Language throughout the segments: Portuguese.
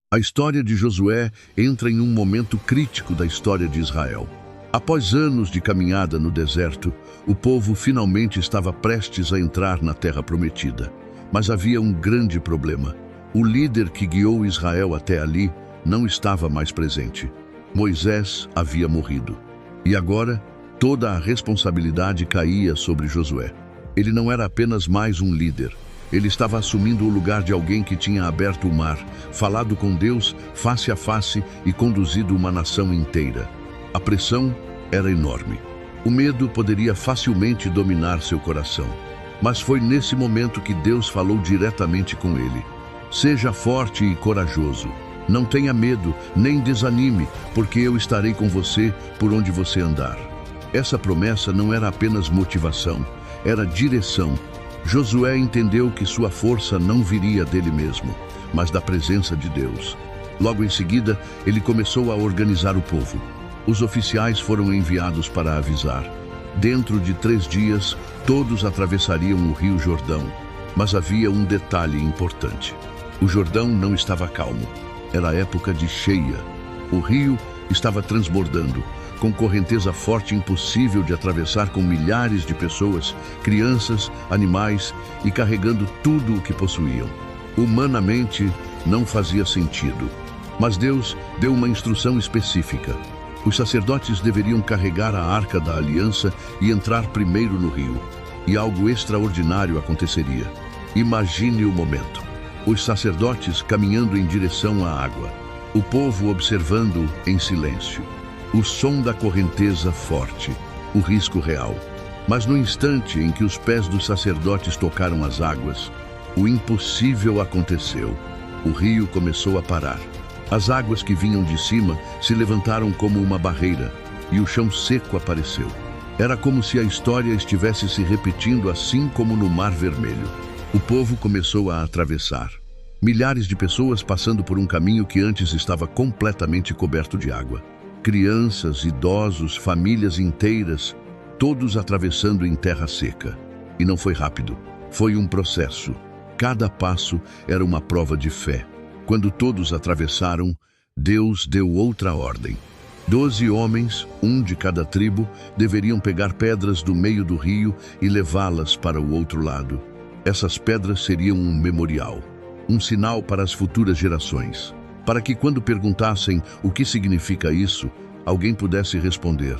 A história de Josué entra em um momento crítico da história de Israel. Após anos de caminhada no deserto, o povo finalmente estava prestes a entrar na Terra Prometida. Mas havia um grande problema. O líder que guiou Israel até ali não estava mais presente. Moisés havia morrido. E agora, toda a responsabilidade caía sobre Josué. Ele não era apenas mais um líder. Ele estava assumindo o lugar de alguém que tinha aberto o mar, falado com Deus face a face e conduzido uma nação inteira. A pressão era enorme. O medo poderia facilmente dominar seu coração. Mas foi nesse momento que Deus falou diretamente com ele. Seja forte e corajoso. Não tenha medo, nem desanime, porque eu estarei com você por onde você andar. Essa promessa não era apenas motivação, era direção. Josué entendeu que sua força não viria dele mesmo, mas da presença de Deus. Logo em seguida, ele começou a organizar o povo. Os oficiais foram enviados para avisar. Dentro de 3 dias, todos atravessariam o Rio Jordão. Mas havia um detalhe importante. O Jordão não estava calmo. Era época de cheia. O rio estava transbordando, com correnteza forte impossível de atravessar, com milhares de pessoas, crianças, animais e carregando tudo o que possuíam. Humanamente, não fazia sentido. Mas Deus deu uma instrução específica. Os sacerdotes deveriam carregar a Arca da Aliança e entrar primeiro no rio. E algo extraordinário aconteceria. Imagine o momento. Os sacerdotes caminhando em direção à água. O povo observando em silêncio. O som da correnteza forte. O risco real. Mas no instante em que os pés dos sacerdotes tocaram as águas, o impossível aconteceu. O rio começou a parar. As águas que vinham de cima se levantaram como uma barreira e o chão seco apareceu. Era como se a história estivesse se repetindo, assim como no Mar Vermelho. O povo começou a atravessar. Milhares de pessoas passando por um caminho que antes estava completamente coberto de água. Crianças, idosos, famílias inteiras, todos atravessando em terra seca. E não foi rápido, foi um processo. Cada passo era uma prova de fé. Quando todos atravessaram, Deus deu outra ordem. 12 homens, um de cada tribo, deveriam pegar pedras do meio do rio e levá-las para o outro lado. Essas pedras seriam um memorial, um sinal para as futuras gerações, para que quando perguntassem o que significa isso, alguém pudesse responder: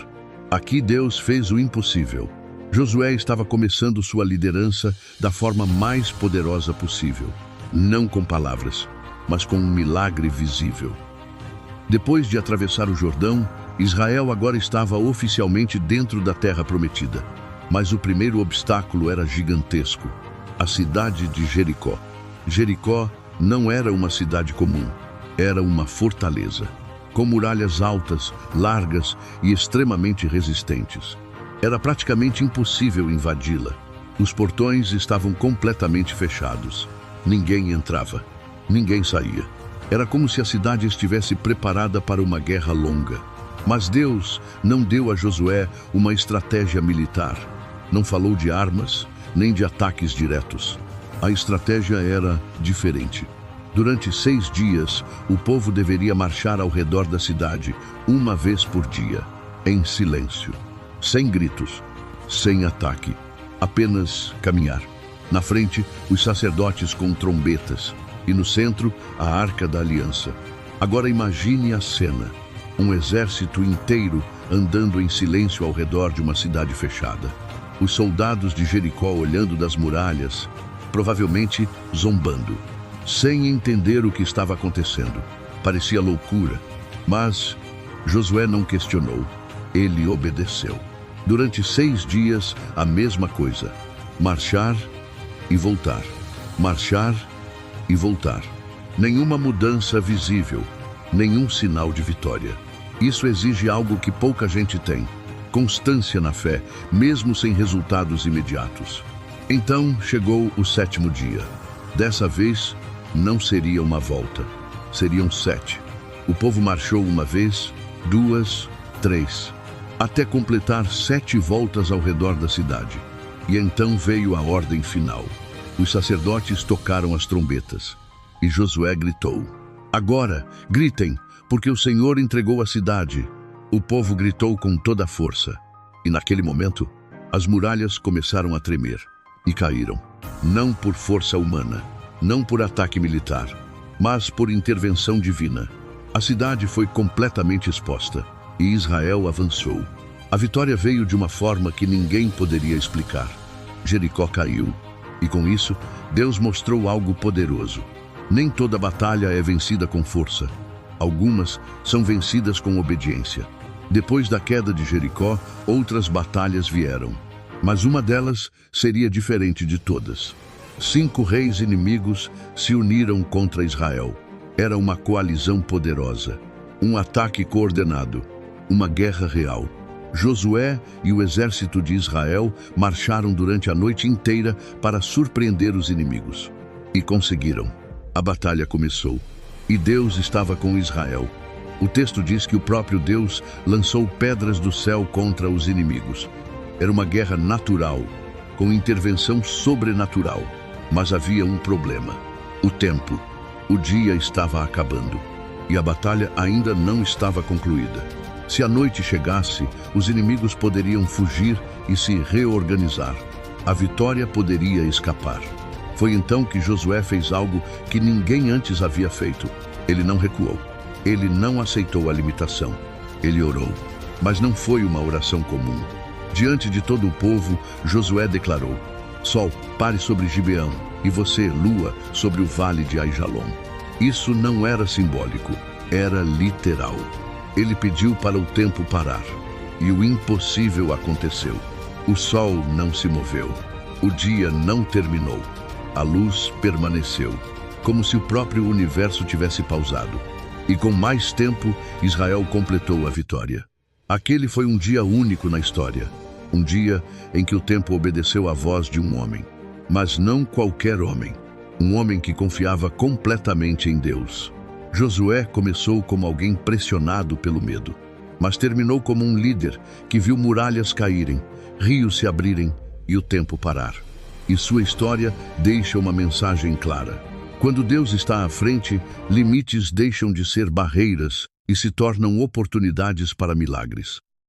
aqui Deus fez o impossível. Josué estava começando sua liderança da forma mais poderosa possível, não com palavras, mas com um milagre visível. Depois de atravessar o Jordão, Israel agora estava oficialmente dentro da Terra Prometida. Mas o primeiro obstáculo era gigantesco: a cidade de Jericó. Jericó não era uma cidade comum, era uma fortaleza, com muralhas altas, largas e extremamente resistentes. Era praticamente impossível invadi-la. Os portões estavam completamente fechados. Ninguém entrava, ninguém saía. Era como se a cidade estivesse preparada para uma guerra longa. Mas Deus não deu a Josué uma estratégia militar. Não falou de armas, nem de ataques diretos. A estratégia era diferente. Durante 6 dias, o povo deveria marchar ao redor da cidade, uma vez por dia, em silêncio, sem gritos, sem ataque, apenas caminhar. Na frente, os sacerdotes com trombetas, e no centro, a Arca da Aliança. Agora imagine a cena: um exército inteiro andando em silêncio ao redor de uma cidade fechada. Os soldados de Jericó olhando das muralhas, provavelmente zombando, sem entender o que estava acontecendo. Parecia loucura, mas Josué não questionou, ele obedeceu. Durante 6 dias, a mesma coisa: marchar e voltar, marchar e voltar. Nenhuma mudança visível, nenhum sinal de vitória. Isso exige algo que pouca gente tem: constância na fé, mesmo sem resultados imediatos. Então chegou o 7º dia. Dessa vez, não seria uma volta, seriam 7. O povo marchou uma vez, 2, 3, até completar 7 voltas ao redor da cidade. E então veio a ordem final. Os sacerdotes tocaram as trombetas, e Josué gritou: Agora, gritem, porque o Senhor entregou a cidade. O povo gritou com toda a força. E naquele momento, as muralhas começaram a tremer e caíram. Não por força humana, não por ataque militar, mas por intervenção divina. A cidade foi completamente exposta e Israel avançou. A vitória veio de uma forma que ninguém poderia explicar. Jericó caiu. E com isso, Deus mostrou algo poderoso. Nem toda batalha é vencida com força. Algumas são vencidas com obediência. Depois da queda de Jericó, outras batalhas vieram. Mas uma delas seria diferente de todas. 5 reis inimigos se uniram contra Israel. Era uma coalizão poderosa, um ataque coordenado, uma guerra real. Josué e o exército de Israel marcharam durante a noite inteira para surpreender os inimigos. E conseguiram. A batalha começou. E Deus estava com Israel. O texto diz que o próprio Deus lançou pedras do céu contra os inimigos. Era uma guerra natural, com intervenção sobrenatural. Mas havia um problema: o tempo. O dia estava acabando. E a batalha ainda não estava concluída. Se a noite chegasse, os inimigos poderiam fugir e se reorganizar. A vitória poderia escapar. Foi então que Josué fez algo que ninguém antes havia feito. Ele não recuou. Ele não aceitou a limitação. Ele orou. Mas não foi uma oração comum. Diante de todo o povo, Josué declarou: Sol, pare sobre Gibeão, e você, lua, sobre o vale de Aijalon. Isso não era simbólico, era literal. Ele pediu para o tempo parar, e o impossível aconteceu. O sol não se moveu, o dia não terminou, a luz permaneceu, como se o próprio universo tivesse pausado. E com mais tempo, Israel completou a vitória. Aquele foi um dia único na história, um dia em que o tempo obedeceu à voz de um homem. Mas não qualquer homem, um homem que confiava completamente em Deus. Josué começou como alguém pressionado pelo medo, mas terminou como um líder que viu muralhas caírem, rios se abrirem e o tempo parar. E sua história deixa uma mensagem clara. Quando Deus está à frente, limites deixam de ser barreiras e se tornam oportunidades para milagres.